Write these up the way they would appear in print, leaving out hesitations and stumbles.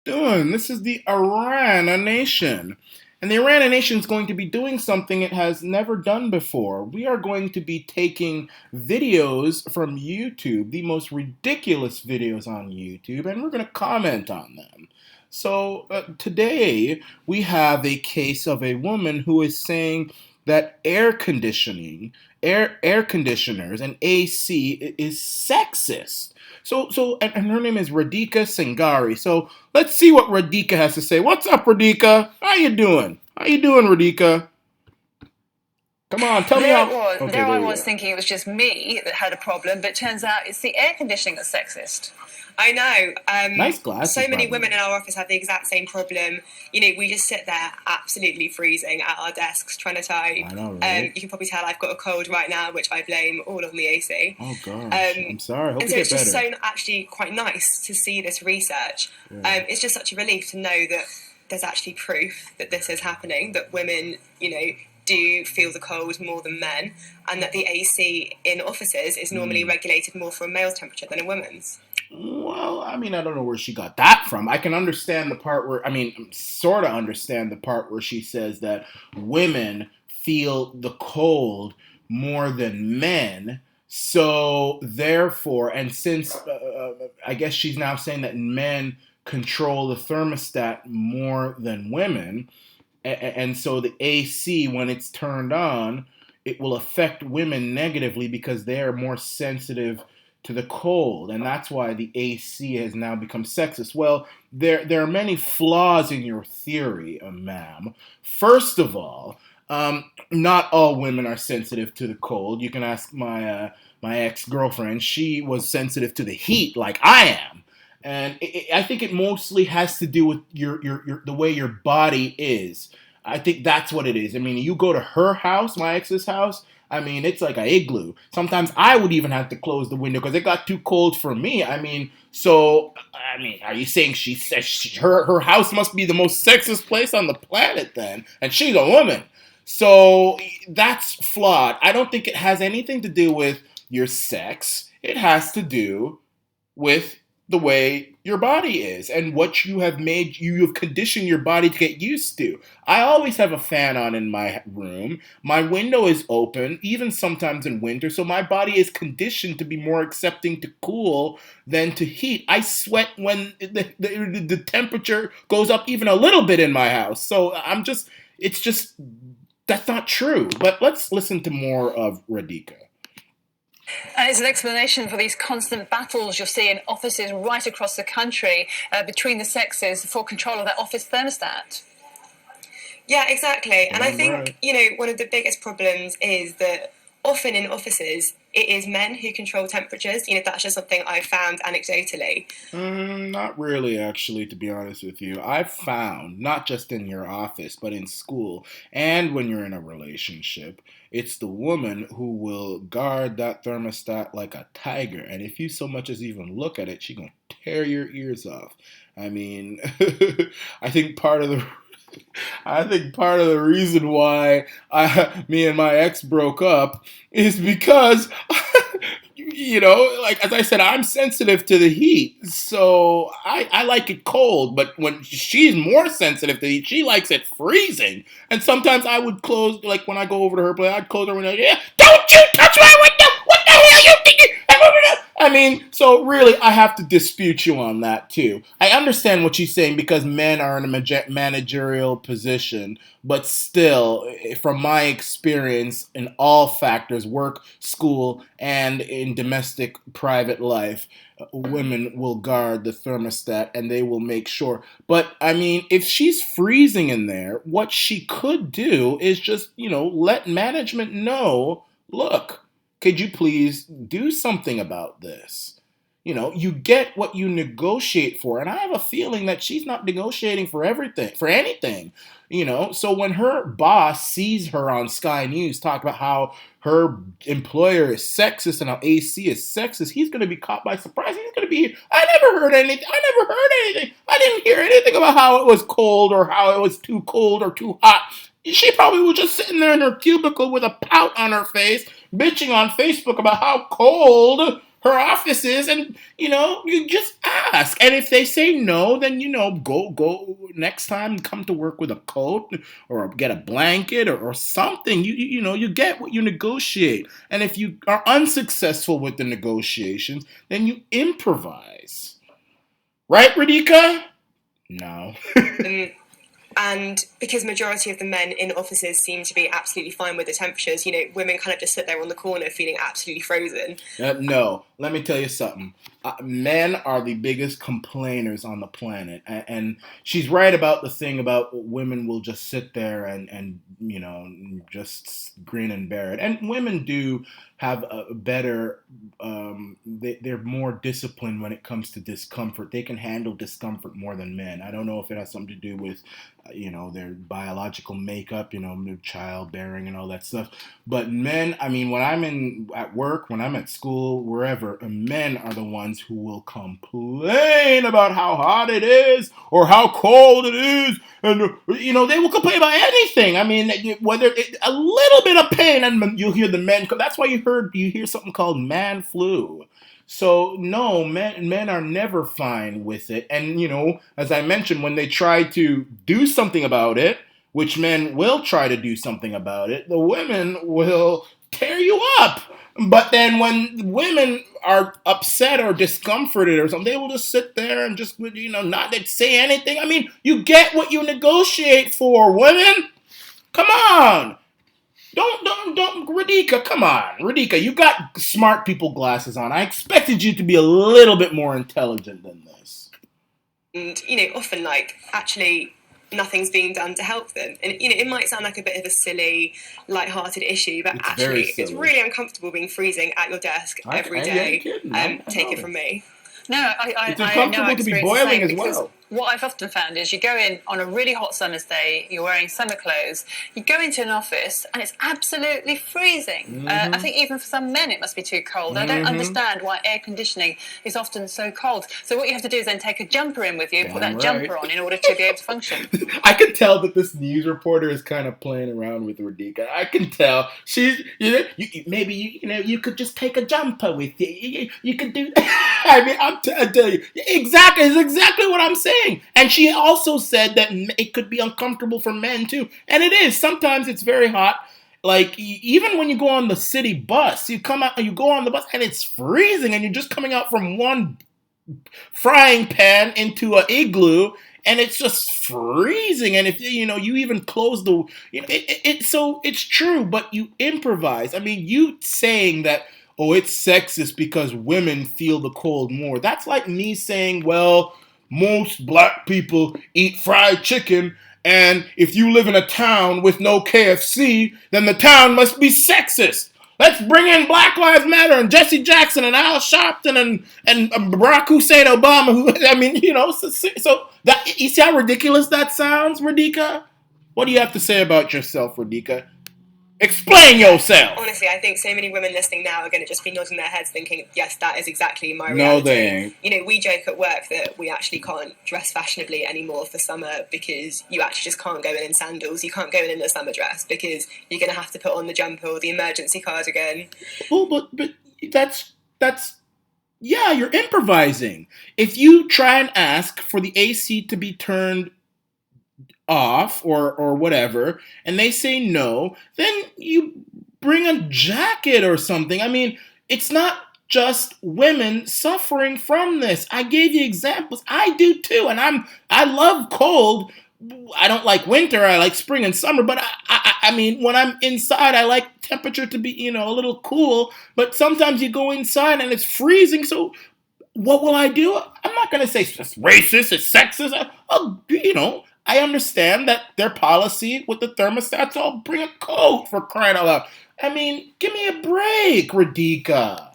doing? This is the Iran Nation. And the Iran Nation is going to be doing something it has never done before. We are going to be taking videos from YouTube, the most ridiculous videos on YouTube, and we're going to comment on them. So today we have a case of a woman who is saying that air conditioners, and AC is sexist. And her name is Radhika Sangari. So let's see what Radhika has to say. What's up, Radhika? How you doing? How you doing, Radhika? Come on, tell me There how. it was. Okay, There I there you was go. thinking it was just me that had a problem, but it turns out it's the air conditioning that's sexist. I know. Nice glasses, So many by the women way. in our office have the exact same problem. We just sit there absolutely freezing at our desks trying to type. I know, right? You can probably tell I've got a cold right now, which I blame all on the AC. Oh gosh, I'm sorry. Hope And you so get it's just better. so actually quite nice to see this research. Yeah. It's just such a relief to know that there's actually proof that this is happening, that women, do feel the cold more than men, and that the AC in offices is normally regulated more for a male's temperature than a woman's. Well, I mean, I don't know where she got that from. I can understand the part where, I mean, sort of understand the part where she says that women feel the cold more than men. So, therefore, and since I guess she's now saying that men control the thermostat more than women, and so the AC, when it's turned on, it will affect women negatively because they are more sensitive to the cold, and that's why the AC has now become sexist. Well, there are many flaws in your theory, ma'am. First of all, not all women are sensitive to the cold. You can ask my ex girlfriend; she was sensitive to the heat, like I am. And I think it mostly has to do with your the way your body is. I think that's what it is. I mean, you go to her house, my ex's house. I mean, it's like an igloo. Sometimes I would even have to close the window because it got too cold for me. Are you saying she says her house must be the most sexist place on the planet then? And she's a woman. So that's flawed. I don't think it has anything to do with your sex. It has to do with the way your body is and what you have conditioned your body to get used to. I always have a fan on in my room. My window is open, even sometimes in winter, so my body is conditioned to be more accepting to cool than to heat. I sweat when the temperature goes up even a little bit in my house. So it's just, that's not true. But let's listen to more of Radhika. And it's an explanation for these constant battles you'll see in offices right across the country between the sexes for control of their office thermostat. Yeah, exactly. And I think, Right. one of the biggest problems is that often in offices, it is men who control temperatures. That's just something I've found anecdotally. Not really, actually, to be honest with you. I've found, not just in your office, but in school and when you're in a relationship, it's the woman who will guard that thermostat like a tiger. And if you so much as even look at it, she gonna tear your ears off. I mean, I think part of the I think part of the reason why me and my ex broke up is because, like as I said, I'm sensitive to the heat, so I like it cold. But when she's more sensitive to the heat, she likes it freezing. And sometimes I would close, like when I go over to her place, I'd close her window. Yeah, don't you touch my window! What the hell are you thinking? I mean, so really, I have to dispute you on that too. I understand what she's saying because men are in a managerial position, but still, from my experience in all factors work, school, and in domestic private life women will guard the thermostat and they will make sure. But I mean, if she's freezing in there, what she could do is just, let management know, look, could you please do something about this? You get what you negotiate for. And I have a feeling that she's not negotiating for everything, for anything. So when her boss sees her on Sky News talk about how her employer is sexist and how AC is sexist, he's going to be caught by surprise. He's going to be, I never heard anything. I didn't hear anything about how it was cold or how it was too cold or too hot. She probably was just sitting there in her cubicle with a pout on her face, bitching on Facebook about how cold her office is, and you just ask. And if they say no, then go next time. Come to work with a coat or get a blanket or something. You get what you negotiate. And if you are unsuccessful with the negotiations, then you improvise. Right, Radhika? No. And because majority of the men in offices seem to be absolutely fine with the temperatures, women kind of just sit there on the corner feeling absolutely frozen. No, let me tell you something. Men are the biggest complainers on the planet, and she's right about the thing about women will just sit there and just grin and bear it. And women do have a better. They're more disciplined when it comes to discomfort. They can handle discomfort more than men. I don't know if it has something to do with their biological makeup, their childbearing and all that stuff. But men, I mean, when I'm at work, when I'm at school, wherever, men are the ones who will complain about how hot it is or how cold it is, and they will complain about anything. I mean, whether a little bit of pain, and you'll hear the men. That's why you hear something called man flu. So no, men are never fine with it. And as I mentioned, when they try to do something about it, which men will try to do something about it, the women will tear you up. But then when women are upset or discomforted or something, they will just sit there and just not say anything. I mean, you get what you negotiate for, women. Come on. Don't, Radhika, come on. Radhika, you got smart people glasses on. I expected you to be a little bit more intelligent than this. And, often, actually, nothing's being done to help them. And, it might sound like a bit of a silly, light-hearted issue, but it's really uncomfortable being freezing at your desk every day. Take it from me. No, it's uncomfortable to be boiling as well. What I've often found is you go in on a really hot summer's day, you're wearing summer clothes, you go into an office and it's absolutely freezing. Mm-hmm. I think even for some men it must be too cold. Mm-hmm. I don't understand why air conditioning is often so cold. So what you have to do is then take a jumper in with you, put that jumper on in order to be able to function. I can tell that this news reporter is kind of playing around with Radhika. I can tell. She's, maybe you could just take a jumper with you. You could do that. I mean, I tell you, exactly, it's exactly what I'm saying. And she also said that it could be uncomfortable for men too. And it is. Sometimes it's very hot. Like, even when you go on the city bus, you come out and you go on the bus and it's freezing and you're just coming out from one frying pan into an igloo and it's just freezing. And if you even close the, so it's true, but you improvise. I mean, you saying that, oh, it's sexist because women feel the cold more. That's like me saying, well, most black people eat fried chicken, and if you live in a town with no KFC, then the town must be sexist. Let's bring in Black Lives Matter and Jesse Jackson and Al Sharpton and Barack Hussein Obama. So that, you see how ridiculous that sounds, Radhika? What do you have to say about yourself, Radhika? Explain yourself. Honestly, I think so many women listening now are going to just be nodding their heads thinking, yes, that is exactly my reality. No, they ain't. We joke at work that we actually can't dress fashionably anymore for summer because you actually just can't go in sandals. You can't go in a summer dress because you're going to have to put on the jumper or the emergency cardigan. Well, but that's yeah, you're improvising. If you try and ask for the AC to be turned off or whatever, and they say no, then you bring a jacket or something. I mean, it's not just women suffering from this. I gave you examples. I do too, and I love cold. I don't like winter. I like spring and summer, but I mean, when I'm inside, I like temperature to be, a little cool, but sometimes you go inside and it's freezing, so what will I do? I'm not going to say it's racist, it's sexist. I understand that their policy with the thermostats, I'll bring a coat for crying out loud. I mean, give me a break, Radhika.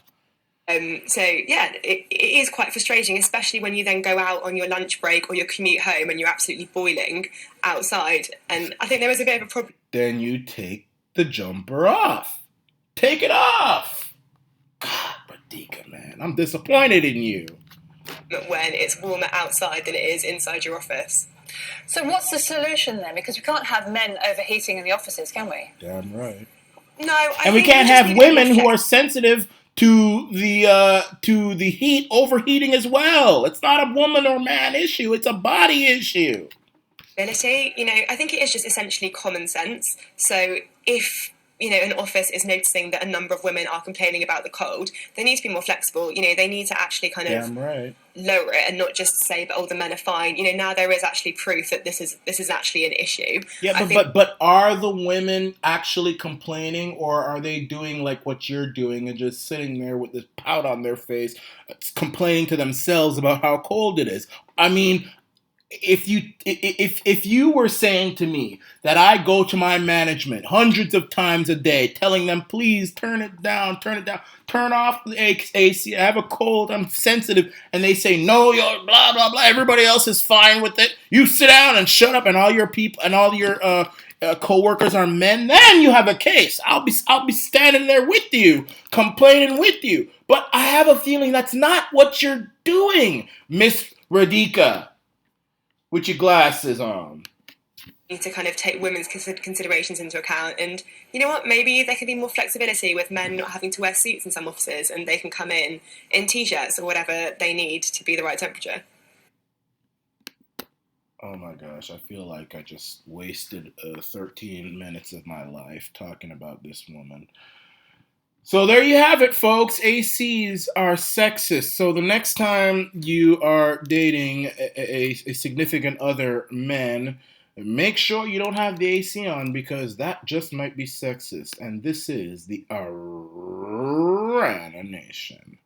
It is quite frustrating, especially when you then go out on your lunch break or your commute home and you're absolutely boiling outside. And I think there is a bit of a problem. Then you take the jumper off. Take it off. God, Radhika, man, I'm disappointed in you. When it's warmer outside than it is inside your office. So what's the solution then? Because we can't have men overheating in the offices, can we? Damn right. No, and we can't have women who are sensitive to the heat overheating as well. It's not a woman or man issue, it's a body issue. I think it is just essentially common sense. So if an office is noticing that a number of women are complaining about the cold, they need to be more flexible. They need to actually kind of Damn right. lower it and not just say, but the men are fine. Now there is actually proof that this is actually an issue. Yeah, but are the women actually complaining, or are they doing like what you're doing and just sitting there with this pout on their face, complaining to themselves about how cold it is? I mean, if you were saying to me that I go to my management hundreds of times a day telling them, please turn it down, turn off the AC, I have a cold, I'm sensitive, and they say, no, you're blah blah blah, everybody else is fine with it, you sit down and shut up, and all your people and all your co-workers are men, then you have a case. I'll be standing there with you, complaining with you. But I have a feeling that's not what you're doing, Miss Radhika, with your glasses on. To kind of take women's considerations into account, and you know what, maybe there could be more flexibility with men not having to wear suits in some offices, and they can come in t-shirts or whatever they need to be the right temperature. Oh my gosh, I feel like I just wasted 13 minutes of my life talking about this woman. So there you have it, folks. ACs are sexist. So the next time you are dating a significant other man, make sure you don't have the AC on, because that just might be sexist. And this is the Arana Nation.